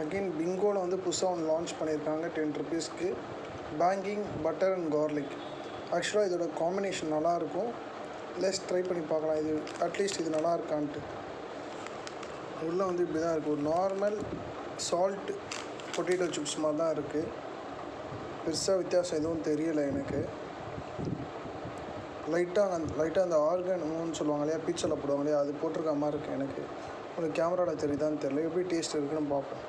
Again பிங்கோவில் வந்து புதுசாக ஒன்று லான்ச் பண்ணியிருக்காங்க 10 ருபீஸ்க்கு. Banking butter and garlic. ஆக்சுவலாக இதோட காம்பினேஷன் நல்லாயிருக்கும். லெஸ் ட்ரை பண்ணி பார்க்கலாம், இது அட்லீஸ்ட் இது நல்லா இருக்கான்ட்டு. உள்ளே வந்து இப்படி தான் இருக்குது. ஒரு நார்மல் சால்ட் பொட்டேட்டோ சிப்ஸ் மாதிரி தான் இருக்குது. பெருசாக வித்தியாசம் எதுவும் தெரியலை எனக்கு. லைட்டாக அந்த ஆர்கன்னு சொல்லுவாங்க இல்லையா, பீச்சரில் போடுவாங்க இல்லையா, அது போட்டிருக்க மாதிரி இருக்குது எனக்கு. உங்களுக்கு கேமராவில் தெரியுதான்னு தெரியல. எப்படி டேஸ்ட் இருக்குன்னு பார்ப்போம்.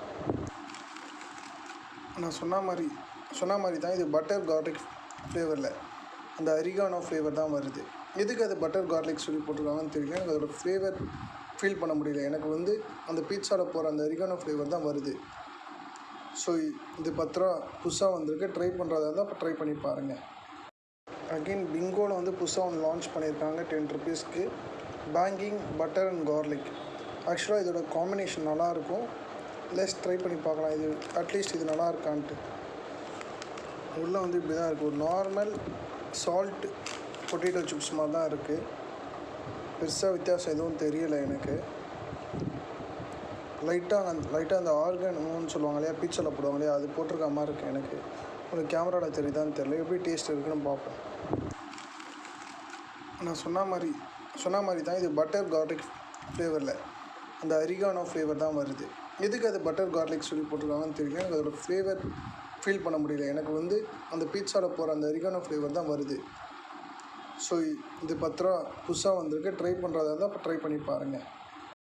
நான் சொன்ன மாதிரி தான் இது பட்டர் கார்லிக் ஃப்ளேவரில் அந்த அரிகானோ ஃப்ளேவர் தான் வருது. எதுக்கு அது பட்டர் கார்லிக் சொல்லி போட்டிருக்காங்கன்னு தெரியல. எனக்கு அதோடய ஃப்ளேவர் ஃபீல் பண்ண முடியல. எனக்கு வந்து அந்த பீட்சாவில் போகிற அந்த அரிகானோ ஃப்ளேவர் தான் வருது. ஸோ இது 10 ரூபா புதுசாக வந்திருக்கு. ட்ரை பண்ணுறதா இருந்தால் இப்போ ட்ரை பண்ணி பாருங்கள். அகெயின் பிங்கோவில் வந்து புதுசாக ஒன்று லான்ச் பண்ணியிருக்காங்க 10 ருபீஸ்க்கு. Banking butter and garlic. ஆக்சுவலாக இதோட காம்பினேஷன் நல்லாயிருக்கும். லெஸ் ட்ரை பண்ணி பார்க்கலாம், இது அட்லீஸ்ட் இது நல்லா இருக்கான்ட்டு. உள்ளே வந்து இப்படி தான் இருக்குது. ஒரு நார்மல் சால்ட் பொட்டேட்டோ சிப்ஸ் மாதிரி தான் இருக்குது. பெருசாக வித்தியாசம் எதுவும் தெரியலை எனக்கு. லைட்டாக அந்த ஆர்கன்னு சொல்லுவாங்க இல்லையா, பீச்சரில் போடுவாங்க இல்லையா, அது போட்டிருக்க மாதிரி இருக்குது எனக்கு. உங்களுக்கு கேமராவில் தெரியுதான்னு தெரியல. எப்படி டேஸ்ட் இருக்குன்னு பார்ப்போம். நான் சொன்ன மாதிரி தான் இது பட்டர் கார்லிக் ஃப்ளேவரில் அந்த அரிகானோ ஃப்ளேவர் தான் வருது. எதுக்கு அது பட்டர் கார்லிக் சொல்லி போட்டிருக்காங்கன்னு தெரியல. எனக்கு அதோடய ஃப்ளேவர் ஃபீல் பண்ண முடியல. எனக்கு வந்து அந்த பீட்சாவில் போகிற அந்த அரிகானோ ஃப்ளேவர் தான் வருது. ஸோ இது 10 ரூபா புதுசாக வந்திருக்கு. ட்ரை பண்ணுறதா இருந்தால் இப்போ ட்ரை பண்ணி பாருங்கள்.